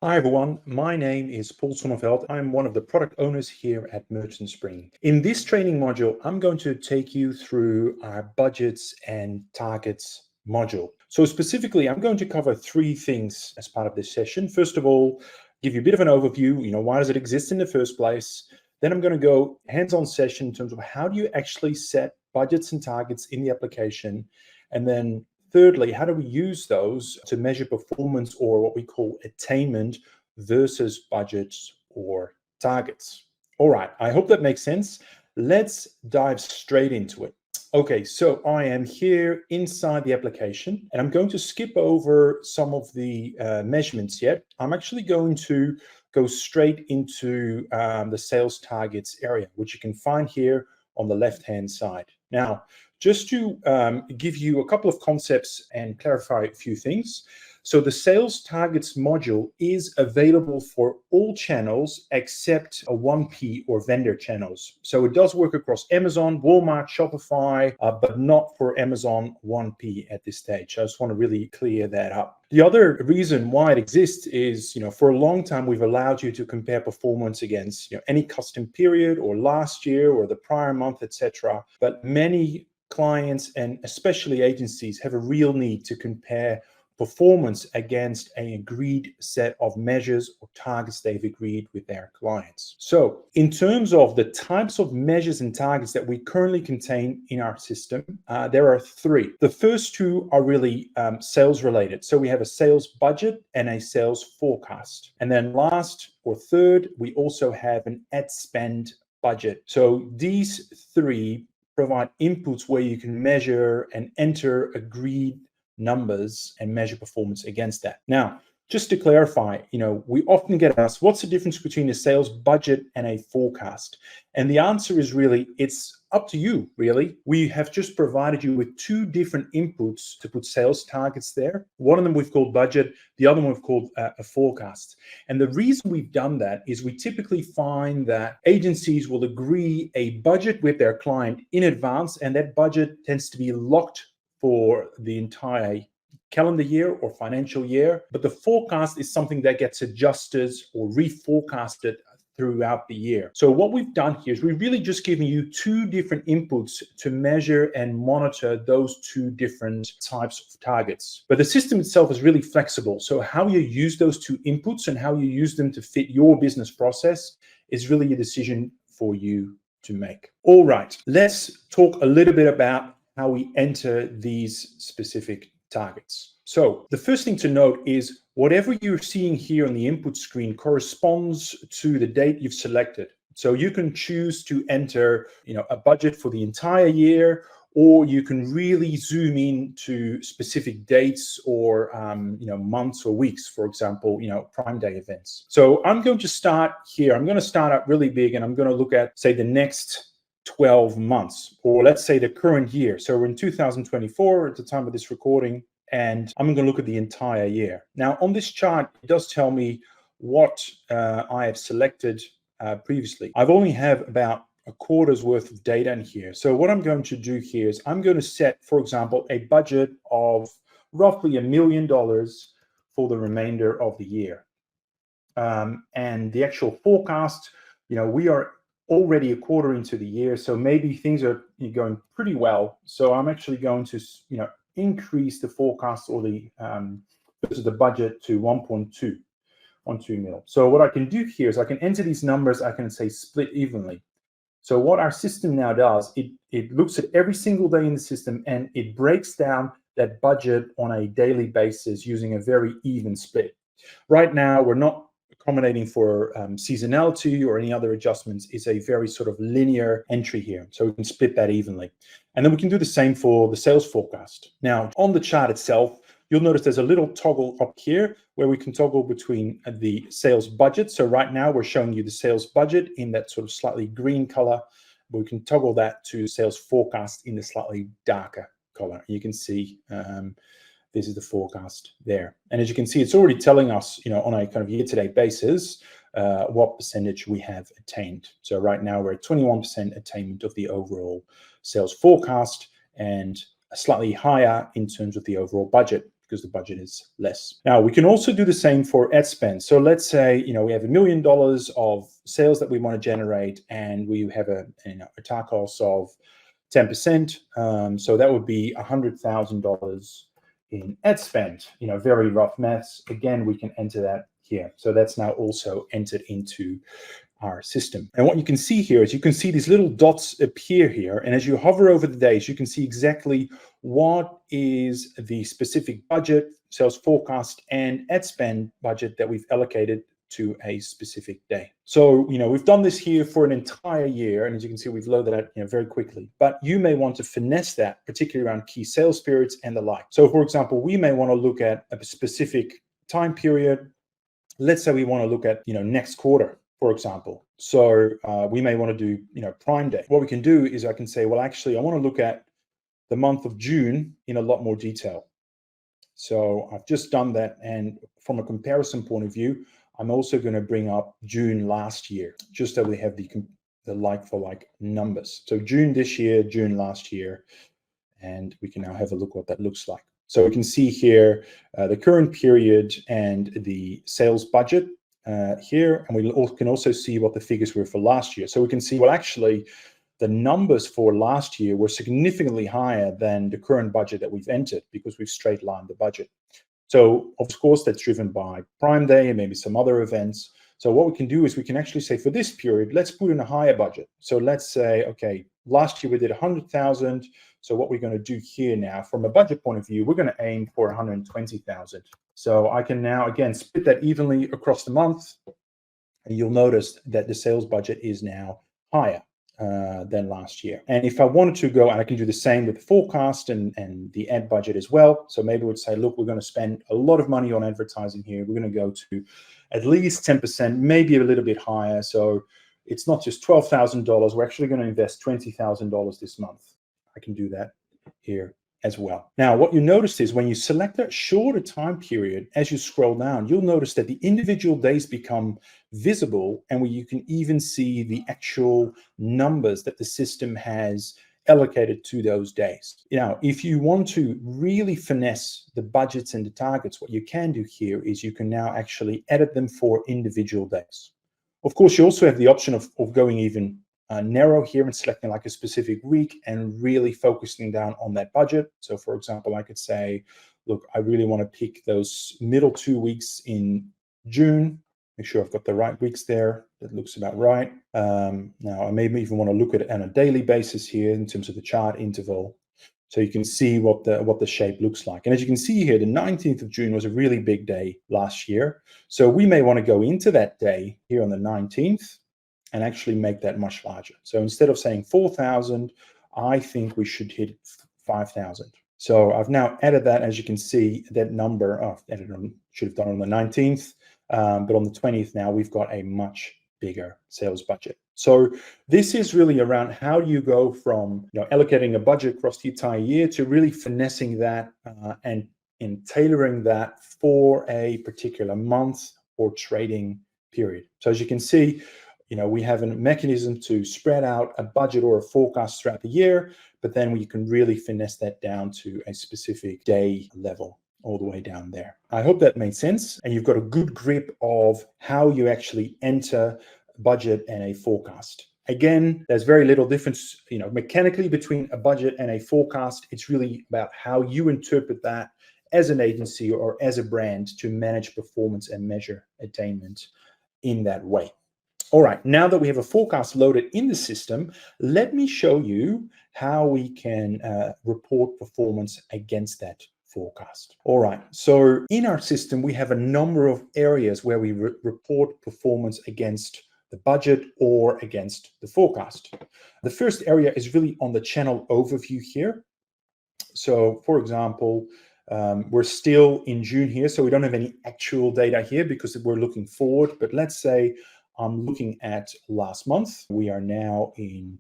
Hi everyone, my name is Paul Sonneveld. I'm one of the product owners here at Merchant Spring. In this training module, I'm going to take you through our budgets and targets module. So specifically, I'm going to cover three things as part of this session. First of all, give you a bit of an overview, why does it exist in the first place? Then I'm going to go hands-on session in terms of how do you actually set budgets and targets in the application? And then thirdly, how do we use those to measure performance or what we call attainment versus budgets or targets? All right, I hope that makes sense. Let's dive straight into it. Okay, so I am here inside the application and I'm going to skip over some of the measurements yet. I'm actually going to go straight into the sales targets area, which you can find here on the left-hand side. Now, just to give you a couple of concepts and clarify a few things. So the sales targets module is available for all channels except 1P or vendor channels. So it does work across Amazon, Walmart, Shopify, but not for Amazon 1P at this stage. I just want to really clear that up. The other reason why it exists is, for a long time, we've allowed you to compare performance against, any custom period or last year or the prior month, etc. But many clients and especially agencies have a real need to compare performance against an agreed set of measures or targets they've agreed with their clients. So in terms of the types of measures and targets that we currently contain in our system, there are three. The first two are really sales related. So we have a sales budget and a sales forecast. And then last or third, we also have an ad spend budget. So these three provide inputs where you can measure and enter agreed numbers and measure performance against that. Now, just to clarify, we often get asked, what's the difference between a sales budget and a forecast? And the answer is really, it's up to you, really. We have just provided you with two different inputs to put sales targets there. One of them we've called budget, the other one we've called a forecast. And the reason we've done that is we typically find that agencies will agree a budget with their client in advance, and that budget tends to be locked for the entire calendar year or financial year. But the forecast is something that gets adjusted or reforecasted throughout the year. So what we've done here is we've really just given you two different inputs to measure and monitor those two different types of targets. But the system itself is really flexible. So how you use those two inputs and how you use them to fit your business process is really a decision for you to make. All right, let's talk a little bit about how we enter these specific targets. So the first thing to note is whatever you're seeing here on the input screen corresponds to the date you've selected. So you can choose to enter, a budget for the entire year, or you can really zoom in to specific dates or, months or weeks, for example, Prime Day events. So I'm going to start here. I'm going to start out really big and I'm going to look at, say, the next 12 months, or let's say the current year. So we're in 2024 at the time of this recording, and I'm going to look at the entire year. Now, on this chart, it does tell me what I have selected previously. I've only have about a quarter's worth of data in here. So what I'm going to do here is I'm going to set, for example, a budget of roughly $1 million for the remainder of the year. And the actual forecast, we are already a quarter into the year, so maybe things are going pretty well. So I'm actually going to, increase the forecast or the budget to 1.2 mil. So what I can do here is I can enter these numbers. I can say split evenly. So what our system now does, it looks at every single day in the system and it breaks down that budget on a daily basis using a very even split. Right now, we're not accommodating for seasonality or any other adjustments. Is a very sort of linear entry here. So we can split that evenly. And then we can do the same for the sales forecast. Now, on the chart itself, you'll notice there's a little toggle up here where we can toggle between the sales budget. So right now we're showing you the sales budget in that sort of slightly green color, but we can toggle that to sales forecast in the slightly darker color. You can see this is the forecast there. And as you can see, it's already telling us, on a kind of year-to-date basis, what percentage we have attained. So right now we're at 21% attainment of the overall sales forecast and slightly higher in terms of the overall budget, because the budget is less. Now, we can also do the same for ad spend. So let's say, we have $1 million of sales that we want to generate, and we have a TACoS of 10%. So that would be $100,000 in ad spend. Very rough maths. Again, we can enter that here. So that's now also entered into our system. And what you can see here is you can see these little dots appear here. And as you hover over the days, you can see exactly what is the specific budget, sales forecast, and ad spend budget that we've allocated to a specific day. So, we've done this here for an entire year. And as you can see, we've loaded that very quickly. But you may want to finesse that, particularly around key sales periods and the like. So, for example, we may want to look at a specific time period. Let's say we want to look at, next quarter, for example. So we may want to do, Prime Day. What we can do is I can say, well, actually, I want to look at the month of June in a lot more detail. So I've just done that. And from a comparison point of view, I'm also going to bring up June last year, just so we have the like for like numbers. So June this year, June last year, and we can now have a look what that looks like. So we can see here the current period and the sales budget here, and we can also see what the figures were for last year. So we can see, well, actually, the numbers for last year were significantly higher than the current budget that we've entered because we've straight lined the budget. So, of course, that's driven by Prime Day and maybe some other events. So what we can do is we can actually say for this period, let's put in a higher budget. So let's say, okay, last year we did 100,000. So what we're going to do here now, from a budget point of view, we're going to aim for 120,000. So I can now, again, split that evenly across the month. And you'll notice that the sales budget is now higher than last year. And if I wanted to go, and I can do the same with the forecast and the ad budget as well. So maybe we'd say, look, we're going to spend a lot of money on advertising here. We're going to go to at least 10%, maybe a little bit higher. So it's not just $12,000. We're actually going to invest $20,000 this month. I can do that here as well. Now, what you notice is when you select that shorter time period, as you scroll down, you'll notice that the individual days become visible, and where you can even see the actual numbers that the system has allocated to those days. Now, if you want to really finesse the budgets and the targets, what you can do here is you can now actually edit them for individual days. Of course, you also have the option of going even narrow here and selecting like a specific week and really focusing down on that budget. So for example, I could say, look, I really want to pick those middle 2 weeks in June. Make sure I've got the right weeks there. That looks about right. Now I maybe even want to look at it on a daily basis here in terms of the chart interval. So you can see what the shape looks like. And as you can see here, the 19th of June was a really big day last year. So we may want to go into that day here on the 19th and actually make that much larger. So instead of saying 4,000, I think we should hit 5,000. So I've now added that. As you can see, that number, should have done it on the 19th, but on the 20th now, we've got a much bigger sales budget. So this is really around how you go from allocating a budget across the entire year to really finessing that and tailoring that for a particular month or trading period. So as you can see, we have a mechanism to spread out a budget or a forecast throughout the year, but then we can really finesse that down to a specific day level all the way down there. I hope that made sense, and you've got a good grip of how you actually enter a budget and a forecast. Again, there's very little difference, mechanically between a budget and a forecast. It's really about how you interpret that as an agency or as a brand to manage performance and measure attainment in that way. All right, now that we have a forecast loaded in the system, let me show you how we can report performance against that forecast. All right, so in our system, we have a number of areas where we report performance against the budget or against the forecast. The first area is really on the channel overview here. So for example, we're still in June here, so we don't have any actual data here because we're looking forward, but let's say I'm looking at last month. We are now in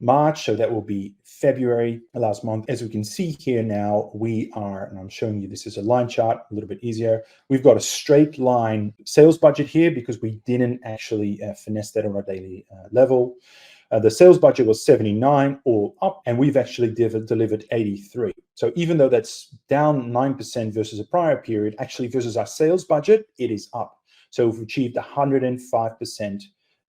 March, so that will be February last month. As we can see here now, we are, and I'm showing you this is a line chart, a little bit easier. We've got a straight line sales budget here because we didn't actually finesse that on a daily level. The sales budget was 79 all up, and we've actually delivered 83. So even though that's down 9% versus a prior period, actually versus our sales budget, it is up. So we've achieved 105%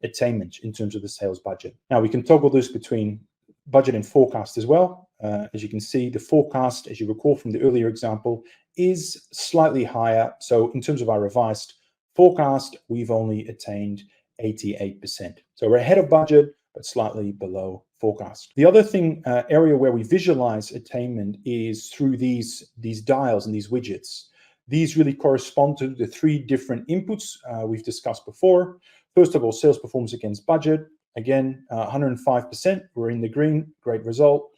attainment in terms of the sales budget. Now we can toggle this between budget and forecast as well. As you can see, the forecast, as you recall from the earlier example, is slightly higher. So in terms of our revised forecast, we've only attained 88%. So we're ahead of budget, but slightly below forecast. The other area where we visualize attainment is through these dials and these widgets. These really correspond to the three different inputs we've discussed before. First of all, sales performance against budget. Again, 105%, we're in the green, great result.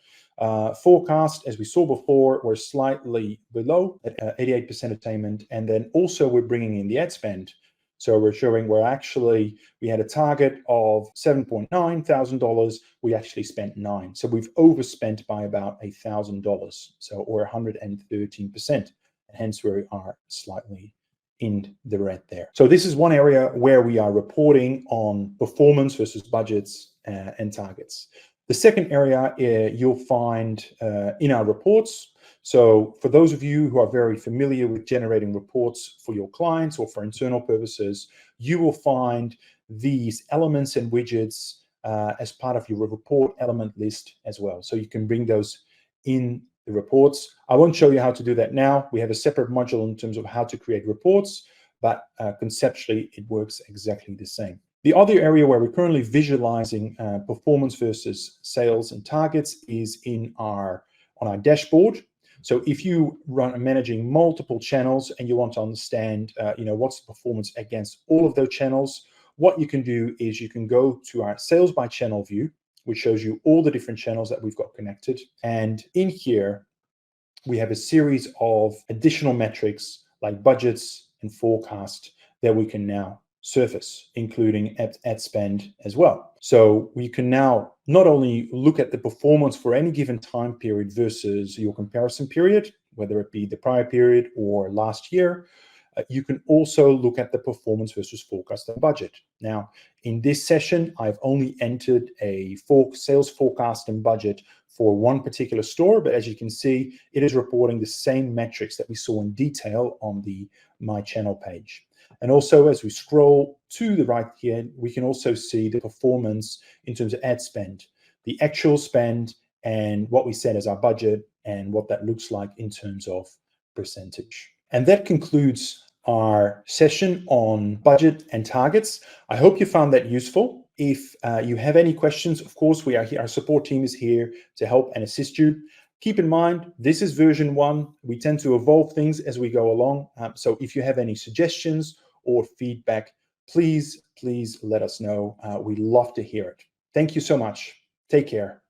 Forecast, as we saw before, we're slightly below at 88% attainment. And then also we're bringing in the ad spend. So we're showing we had a target of $7.9 thousand. We actually spent $9. So we've overspent by about $1,000. So or 113%. And hence we are slightly in the red there. So this is one area where we are reporting on performance versus budgets and targets. The second area you'll find in our reports. So for those of you who are very familiar with generating reports for your clients or for internal purposes, you will find these elements and widgets as part of your report element list as well. So you can bring those in the reports. I won't show you how to do that now. We have a separate module in terms of how to create reports, but conceptually it works exactly the same. The other area where we're currently visualizing performance versus sales and targets is on our dashboard. So if you are managing multiple channels and you want to understand, what's the performance against all of those channels, what you can do is you can go to our sales by channel view, which shows you all the different channels that we've got connected. And in here, we have a series of additional metrics like budgets and forecast that we can now surface, including ad spend as well. So we can now not only look at the performance for any given time period versus your comparison period, whether it be the prior period or last year, you can also look at the performance versus forecast and budget. Now, in this session, I've only entered a sales forecast and budget for one particular store, but as you can see, it is reporting the same metrics that we saw in detail on the My Channel page. And also, as we scroll to the right here, we can also see the performance in terms of ad spend, the actual spend, and what we set as our budget, and what that looks like in terms of percentage. And that concludes our session on budget and targets. I hope you found that useful. If you have any questions, of course, we are here. Our support team is here to help and assist you. Keep in mind, this is version 1. We tend to evolve things as we go along. So if you have any suggestions or feedback, please let us know. We'd love to hear it. Thank you so much. Take care.